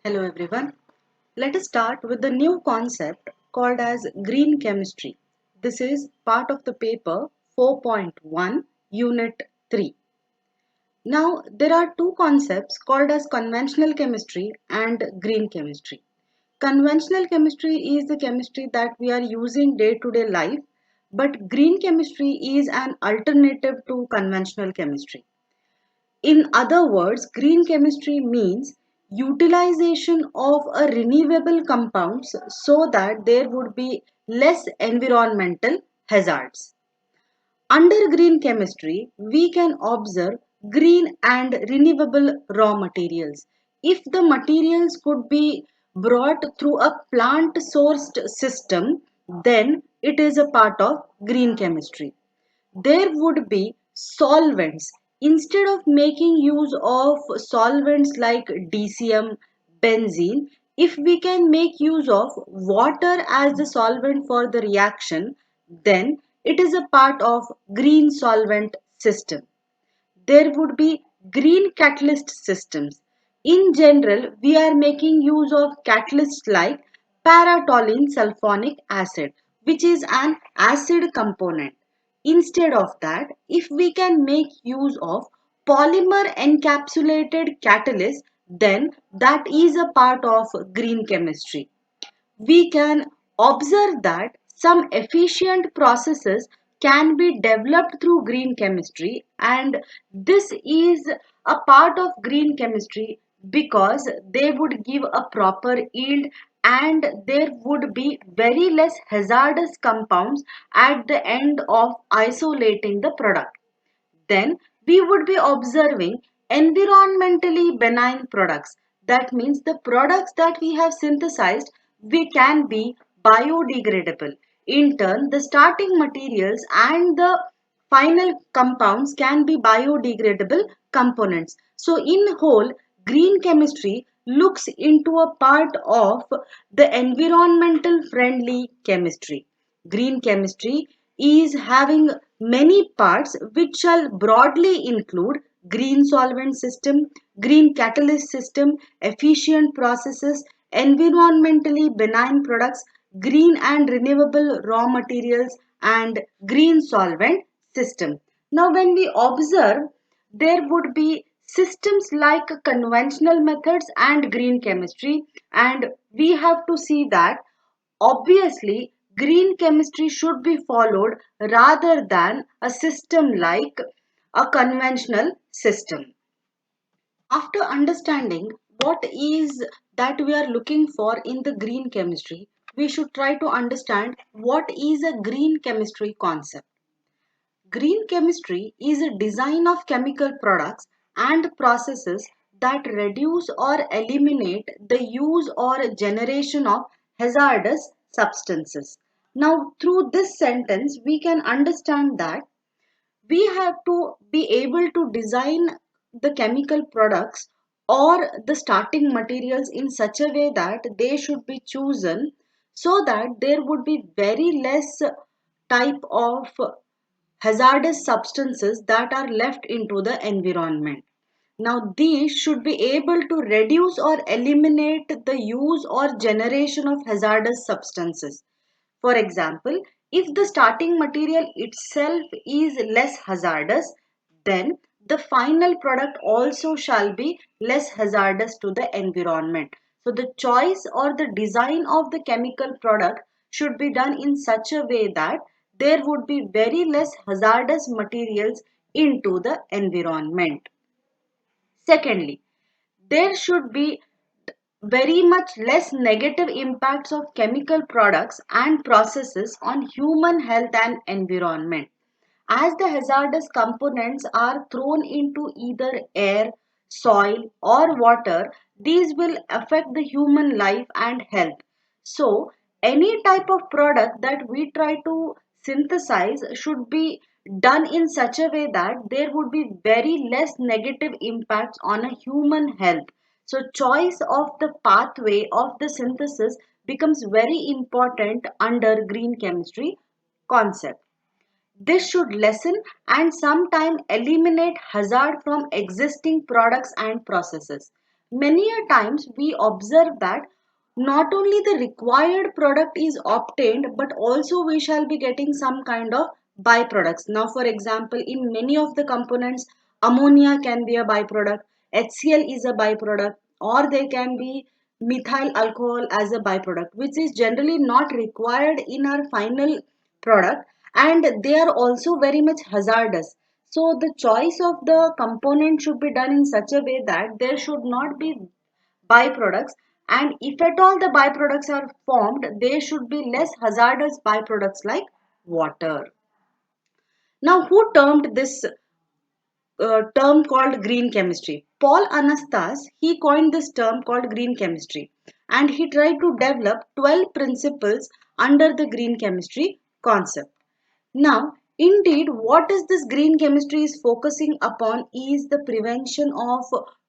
Hello everyone. Let us start with the new concept called as green chemistry. This is part of the paper 4.1 unit 3. Now there are two concepts called as conventional chemistry and green chemistry. Conventional chemistry is the chemistry that we are using day to day life, but green chemistry is an alternative to conventional chemistry. In other words, green chemistry means utilization of a renewable compounds so that there would be less environmental hazards. Under green chemistry, we can observe green and renewable raw materials. If the materials could be brought through a plant sourced system, then it is a part of green chemistry. There would be solvents. Instead of making use of solvents like DCM, benzene, if we can make use of water as the solvent for the reaction, then it is a part of green solvent system. There would be green catalyst systems. In general, we are making use of catalysts like paratoluene sulfonic acid, which is an acid component. Instead of that, if we can make use of polymer encapsulated catalyst, then that is a part of green chemistry. We can observe that some efficient processes can be developed through green chemistry, and this is a part of green chemistry because they would give a proper yield and there would be very less hazardous compounds at the end of isolating the product. Then we would be observing environmentally benign products. That means the products that we have synthesized we can be biodegradable. In turn, the starting materials and the final compounds can be biodegradable components. So in whole, green chemistry looks into a part of the environmental friendly chemistry. Green chemistry is having many parts which shall broadly include green solvent system, green catalyst system, efficient processes, environmentally benign products, green and renewable raw materials, and green solvent system. Now, when we observe, there would be systems like conventional methods and green chemistry, and we have to see that obviously green chemistry should be followed rather than a system like a conventional system. After understanding what is that we are looking for in the green chemistry, we should try to understand what is a green chemistry concept. Green chemistry is a design of chemical products and processes that reduce or eliminate the use or generation of hazardous substances. Now, through this sentence, we can understand that we have to be able to design the chemical products or the starting materials in such a way that they should be chosen so that there would be very less type of hazardous substances that are left into the environment. Now, these should be able to reduce or eliminate the use or generation of hazardous substances. For example, if the starting material itself is less hazardous, then the final product also shall be less hazardous to the environment. So, the choice or the design of the chemical product should be done in such a way that there would be very less hazardous materials into the environment. Secondly, there should be very much less negative impacts of chemical products and processes on human health and environment. As the hazardous components are thrown into either air, soil, or water, these will affect the human life and health. So, any type of product that we try to synthesize should be done in such a way that there would be very less negative impacts on a human health. So, choice of the pathway of the synthesis becomes very important under green chemistry concept. This should lessen and sometimes eliminate hazard from existing products and processes. Many a times we observe that not only the required product is obtained, but also we shall be getting some kind of byproducts. Now, for example, in many of the components, ammonia can be a byproduct, HCl is a byproduct, or they can be methyl alcohol as a byproduct, which is generally not required in our final product, and they are also very much hazardous. So the choice of the component should be done in such a way that there should not be byproducts, and if at all the byproducts are formed, they should be less hazardous byproducts like water. Now, who termed this term called green chemistry? Paul Anastas, he coined this term called green chemistry, and he tried to develop 12 principles under the green chemistry concept. Now, indeed, what is this green chemistry is focusing upon is the prevention of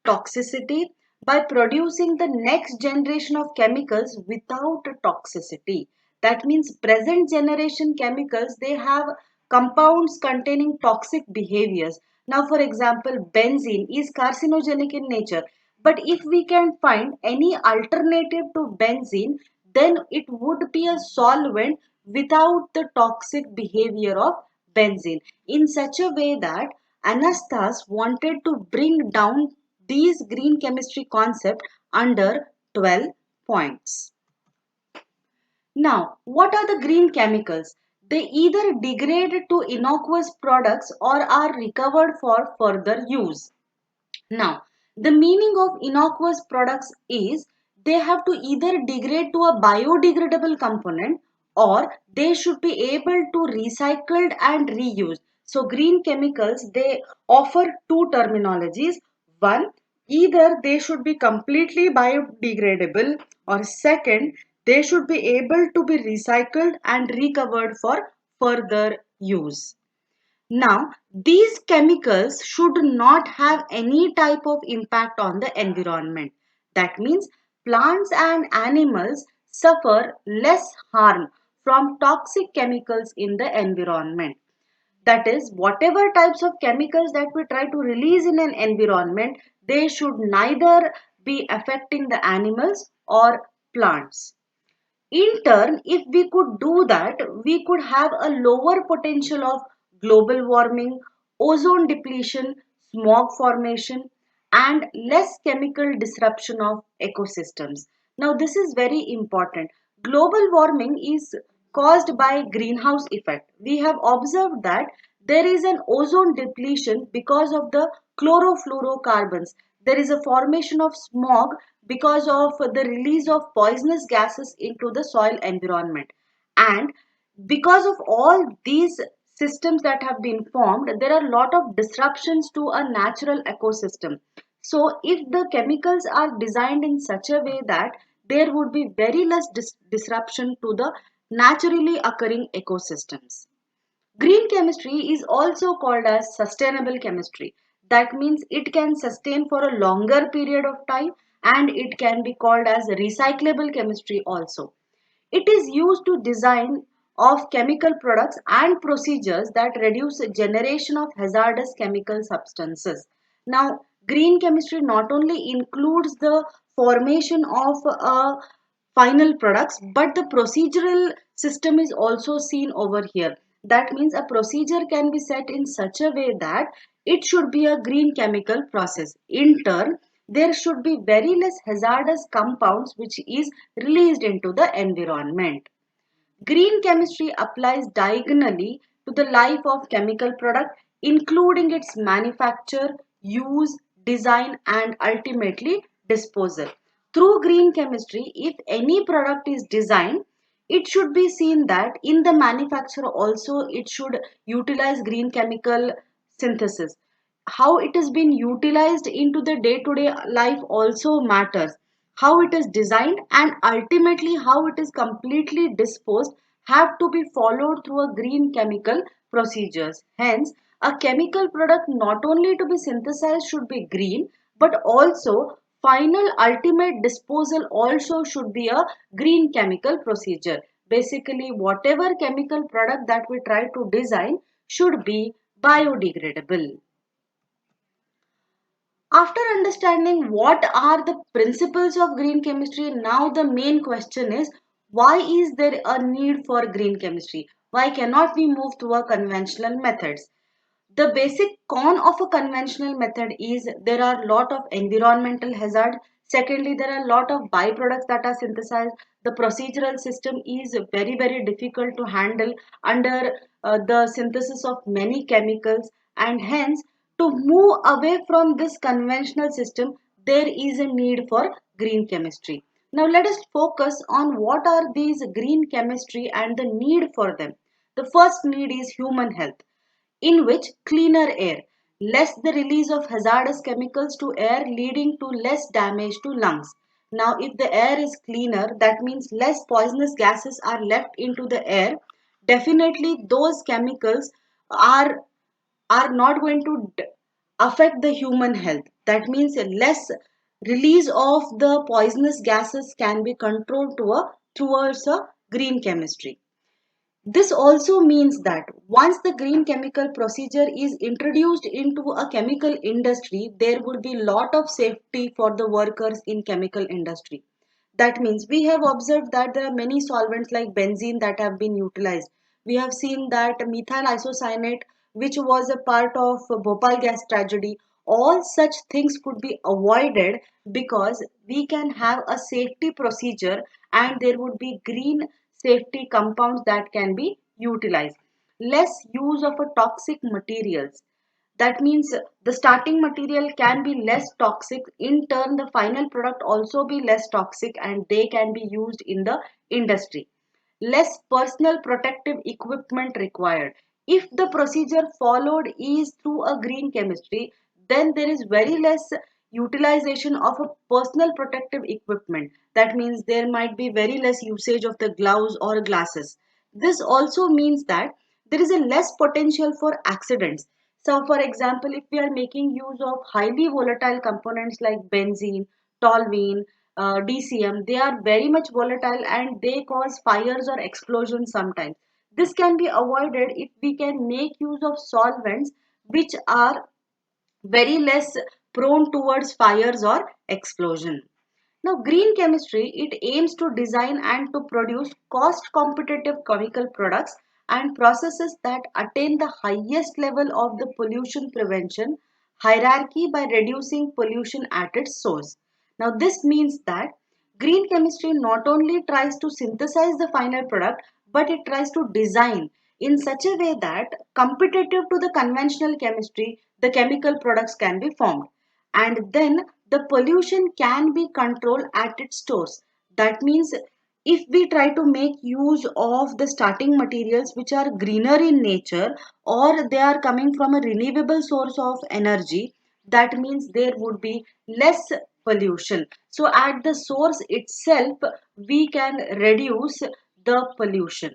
toxicity by producing the next generation of chemicals without toxicity. That means present generation chemicals, they have compounds containing toxic behaviors. Now, for example, benzene is carcinogenic in nature. But if we can find any alternative to benzene, then it would be a solvent without the toxic behavior of benzene, in such a way that Anastas wanted to bring down these green chemistry concept under 12 points. Now, what are the green chemicals? They either degrade to innocuous products or are recovered for further use. Now, the meaning of innocuous products is they have to either degrade to a biodegradable component, or they should be able to recycled and reused. So green chemicals, they offer two terminologies. One, either they should be completely biodegradable, or second, they should be able to be recycled and recovered for further use. Now, these chemicals should not have any type of impact on the environment. That means plants and animals suffer less harm from toxic chemicals in the environment. That is, whatever types of chemicals that we try to release in an environment, they should neither be affecting the animals or plants. In turn, if we could do that, we could have a lower potential of global warming, ozone depletion, smog formation, and less chemical disruption of ecosystems. Now, this is very important. Global warming is caused by greenhouse effect. We have observed that there is an ozone depletion because of the chlorofluorocarbons. There is a formation of smog because of the release of poisonous gases into the soil environment. And because of all these systems that have been formed, there are a lot of disruptions to a natural ecosystem. So, if the chemicals are designed in such a way that there would be very less disruption to the naturally occurring ecosystems. Green chemistry is also called as sustainable chemistry. That means it can sustain for a longer period of time, and it can be called as recyclable chemistry also. It is used to design of chemical products and procedures that reduce generation of hazardous chemical substances. Now, green chemistry not only includes the formation of final products, but the procedural system is also seen over here. That means a procedure can be set in such a way that it should be a green chemical process. In turn, there should be very less hazardous compounds which is released into the environment. Green chemistry applies diagonally to the life of chemical product, including its manufacture, use, design, and ultimately disposal. Through green chemistry, if any product is designed, it should be seen that in the manufacture also it should utilize green chemical synthesis. How it has been utilized into the day-to-day life also matters. How it is designed and ultimately how it is completely disposed have to be followed through a green chemical procedures. Hence, a chemical product not only to be synthesized should be green, but also final ultimate disposal also should be a green chemical procedure. Basically, whatever chemical product that we try to design should be biodegradable. After understanding what are the principles of green chemistry, now the main question is, why is there a need for green chemistry? Why cannot we move to a conventional methods? The basic con of a conventional method is there are a lot of environmental hazard. Secondly, there are a lot of byproducts that are synthesized. The procedural system is very difficult to handle under the synthesis of many chemicals, and hence to move away from this conventional system, there is a need for green chemistry. Now let us focus on what are these green chemistry and the need for them. The first need is human health, in which cleaner air, less the release of hazardous chemicals to air leading to less damage to lungs. Now if the air is cleaner, that means less poisonous gases are left into the air. Definitely those chemicals are are not going to affect the human health. That means a less release of the poisonous gases can be controlled towards a green chemistry. This also means that once the green chemical procedure is introduced into a chemical industry, there would be lot of safety for the workers in chemical industry. That means we have observed that there are many solvents like benzene that have been utilized. We have seen that methyl isocyanate, which was a part of Bhopal gas tragedy, all such things could be avoided because we can have a safety procedure and there would be green safety compounds that can be utilized. Less use of a toxic materials. That means the starting material can be less toxic. In turn, the final product also be less toxic and they can be used in the industry. Less personal protective equipment required. If the procedure followed is through a green chemistry, then there is very less utilization of a personal protective equipment. That means there might be very less usage of the gloves or glasses. This also means that there is a less potential for accidents. So for example, if we are making use of highly volatile components like benzene, toluene, DCM, they are very much volatile and they cause fires or explosions sometimes. This can be avoided if we can make use of solvents which are very less prone towards fires or explosion. Now, green chemistry, it aims to design and to produce cost competitive chemical products and processes that attain the highest level of the pollution prevention hierarchy by reducing pollution at its source. Now, this means that green chemistry not only tries to synthesize the final product, but it tries to design in such a way that competitive to the conventional chemistry, the chemical products can be formed, and then the pollution can be controlled at its source. That means if we try to make use of the starting materials which are greener in nature or they are coming from a renewable source of energy, that means there would be less pollution. So at the source itself we can reduce the pollution.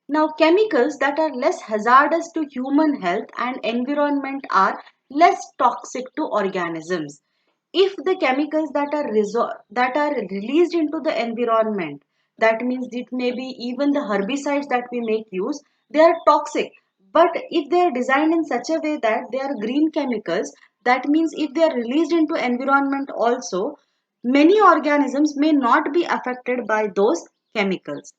Now, chemicals that are less hazardous to human health and environment are less toxic to organisms. If the chemicals that are released into the environment, that means it may be even the herbicides that we make use, they are toxic. But if they are designed in such a way that they are green chemicals, that means if they are released into environment also, many organisms may not be affected by those chemicals.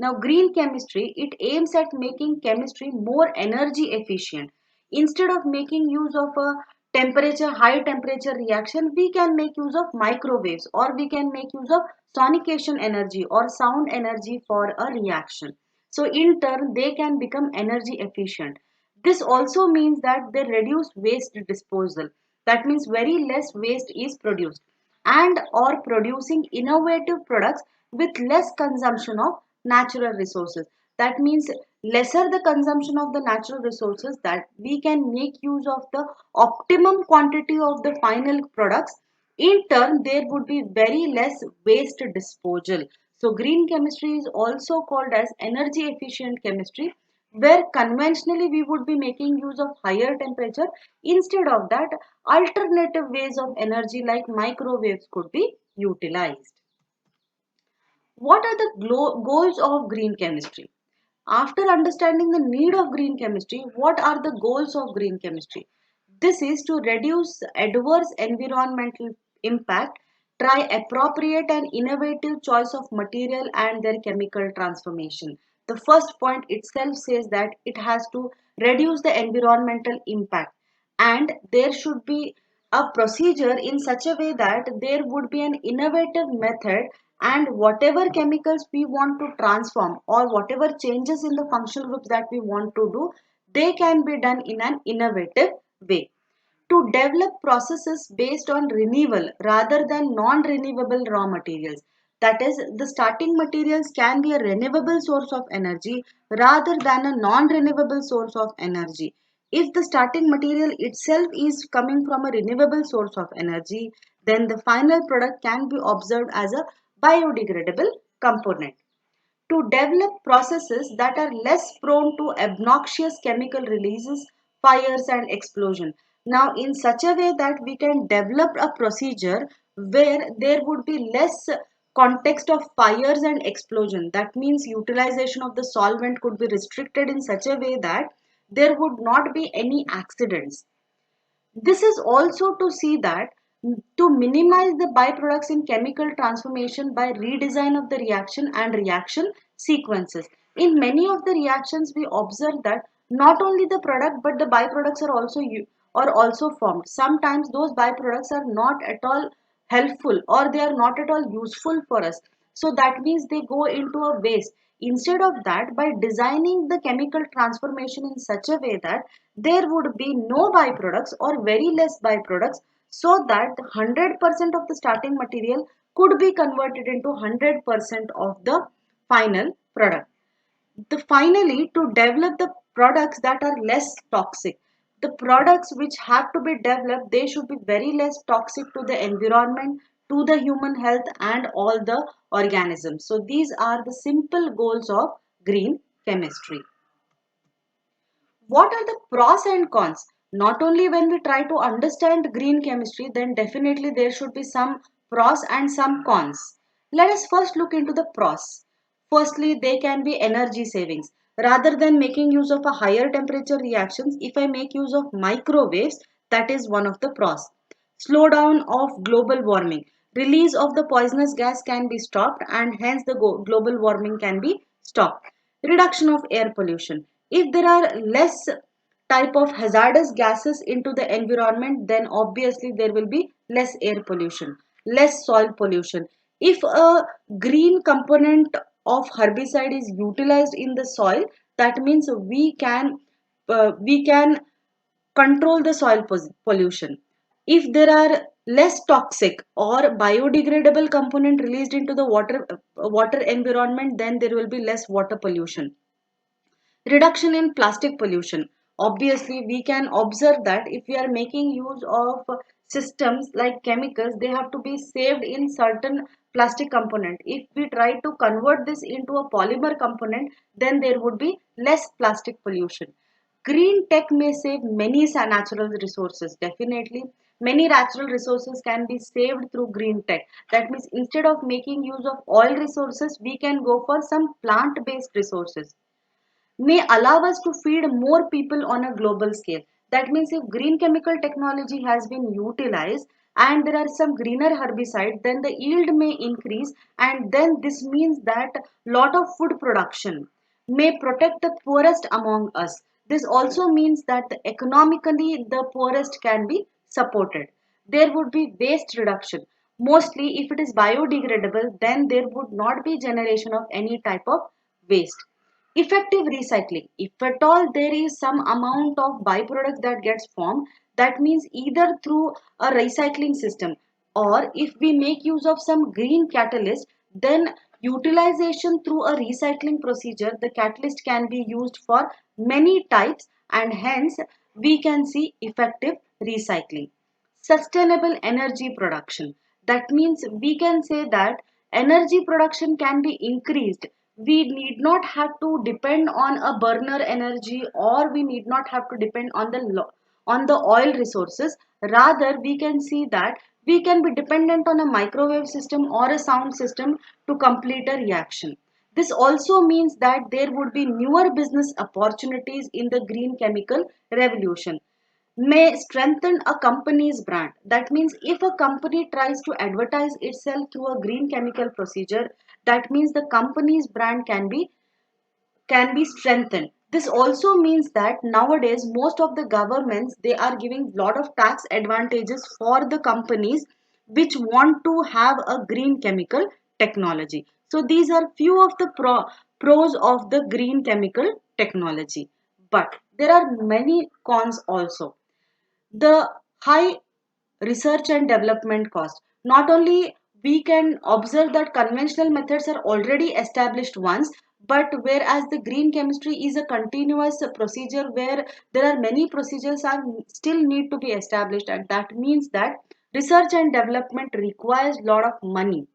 Now, green chemistry, it aims at making chemistry more energy efficient. Instead of making use of a high temperature reaction, we can make use of microwaves or we can make use of sonication energy or sound energy for a reaction. So in turn, they can become energy efficient. This also means that they reduce waste disposal. That means very less waste is produced and or producing innovative products with less consumption of natural resources. That means lesser the consumption of the natural resources, that we can make use of the optimum quantity of the final products. In turn, there would be very less waste disposal. So green chemistry is also called as energy efficient chemistry, where conventionally we would be making use of higher temperature. Instead of that, alternative ways of energy like microwaves could be utilized. What are the goals of green chemistry? After understanding the need of green chemistry, what are the goals of green chemistry? This is to reduce adverse environmental impact, try appropriate and innovative choice of material and their chemical transformation. The first point itself says that it has to reduce the environmental impact, and there should be a procedure in such a way that there would be an innovative method, and whatever chemicals we want to transform or whatever changes in the functional groups that we want to do, they can be done in an innovative way. To develop processes based on renewable rather than non-renewable raw materials. That is, the starting materials can be a renewable source of energy rather than a non-renewable source of energy. If the starting material itself is coming from a renewable source of energy, then the final product can be observed as a biodegradable component. To develop processes that are less prone to obnoxious chemical releases, fires and explosion. Now in such a way that we can develop a procedure where there would be less context of fires and explosion. That means utilization of the solvent could be restricted in such a way that there would not be any accidents. This is also to see that to minimize the byproducts in chemical transformation by redesign of the reaction and reaction sequences. In many of the reactions, we observe that not only the product but the byproducts are also formed. Sometimes those byproducts are not at all helpful or they are not at all useful for us. So that means they go into a waste. Instead of that, by designing the chemical transformation in such a way that there would be no byproducts or very less byproducts, so that 100% of the starting material could be converted into 100% of the final product. Finally, to develop the products that are less toxic, the products which have to be developed, they should be very less toxic to the environment, to the human health and all the organisms. So these are the simple goals of green chemistry. What are the pros and cons? Not only when we try to understand green chemistry, then definitely there should be some pros and some cons. Let us first look into the pros. Firstly, they can be energy savings. Rather than making use of a higher temperature reactions, if I make use of microwaves, that is one of the pros. Slowdown of global warming. Release of the poisonous gas can be stopped and hence the global warming can be stopped. Reduction of air pollution. If there are less type of hazardous gases into the environment, then obviously there will be less air pollution, less soil pollution. If a green component of herbicide is utilized in the soil, that means we can control the soil pollution. If there are less toxic or biodegradable component released into the water environment, then there will be less water pollution. Reduction in plastic pollution. Obviously, we can observe that if we are making use of systems like chemicals, they have to be saved in certain plastic component. If we try to convert this into a polymer component, then there would be less plastic pollution. Green tech may save many natural resources. Definitely, many natural resources can be saved through green tech. That means instead of making use of oil resources, we can go for some plant-based resources, may allow us to feed more people on a global scale. That means if green chemical technology has been utilized and there are some greener herbicides, then the yield may increase, and then this means that lot of food production may protect the poorest among us. This also means that economically the poorest can be supported. There would be waste reduction. Mostly if it is biodegradable, then there would not be generation of any type of waste. Effective recycling. If at all there is some amount of byproduct that gets formed, that means either through a recycling system or if we make use of some green catalyst, then utilization through a recycling procedure, the catalyst can be used for many types and hence we can see effective recycling. Sustainable energy production. That means we can say that energy production can be increased. We need not have to depend on a burner energy or we need not have to depend on the oil resources. Rather, we can see that we can be dependent on a microwave system or a sound system to complete a reaction. This also means that there would be newer business opportunities in the green chemical revolution. may strengthen a company's brand. That means if a company tries to advertise itself through a green chemical procedure, that means the company's brand can be strengthened. This also means that nowadays most of the governments, they are giving lot of tax advantages for the companies which want to have a green chemical technology. So these are few of the pros of the green chemical technology. But there are many cons also. The high research and development cost. Not only we can observe that conventional methods are already established once, but whereas the green chemistry is a continuous procedure where there are many procedures are still need to be established, and that means that research and development requires lot of money.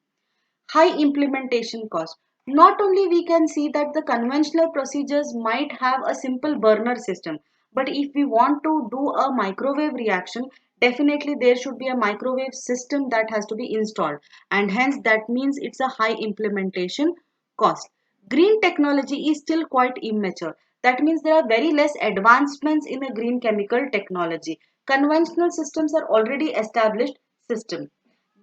High implementation cost. Not only we can see that the conventional procedures might have a simple burner system, but if we want to do a microwave reaction, definitely there should be a microwave system that has to be installed, and hence that means it's a high implementation cost. Green technology is still quite immature. That means there are very less advancements in the green chemical technology. Conventional systems are already established systems.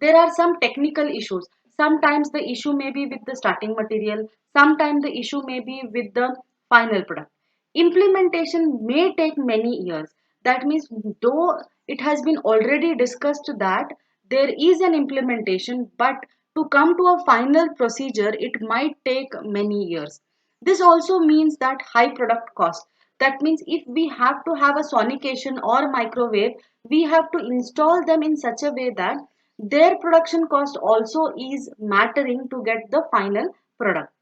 There are some technical issues. Sometimes the issue may be with the starting material, sometimes the issue may be with the final product. Implementation may take many years. That means though it has been already discussed that there is an implementation, but to come to a final procedure it might take many years. This also means that high product cost. That means if we have to have a sonication or microwave, we have to install them in such a way that their production cost also is mattering to get the final product.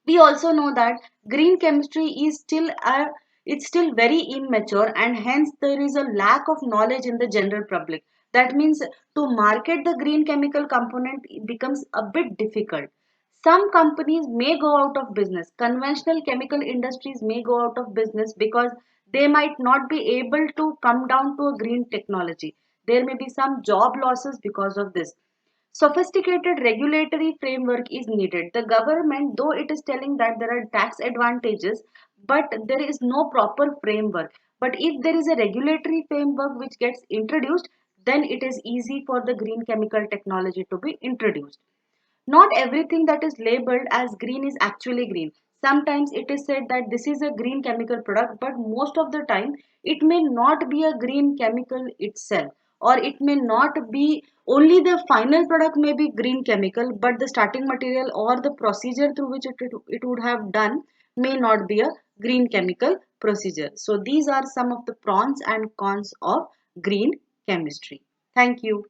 We also know that green chemistry is still very immature, and hence there is a lack of knowledge in the general public. That means to market the green chemical component it becomes a bit difficult. Some companies may go out of business. Conventional chemical industries may go out of business because they might not be able to come down to a green technology. There may be some job losses because of this. Sophisticated regulatory framework is needed. The government, though it is telling that there are tax advantages, but there is no proper framework. But if there is a regulatory framework which gets introduced, then it is easy for the green chemical technology to be introduced. Not everything that is labeled as green is actually green. Sometimes it is said that this is a green chemical product, but most of the time it may not be a green chemical itself, or it may not be only the final product may be green chemical, but the starting material or the procedure through which it would have done may not be a green chemical procedure. So these are some of the pros and cons of green chemistry. Thank you.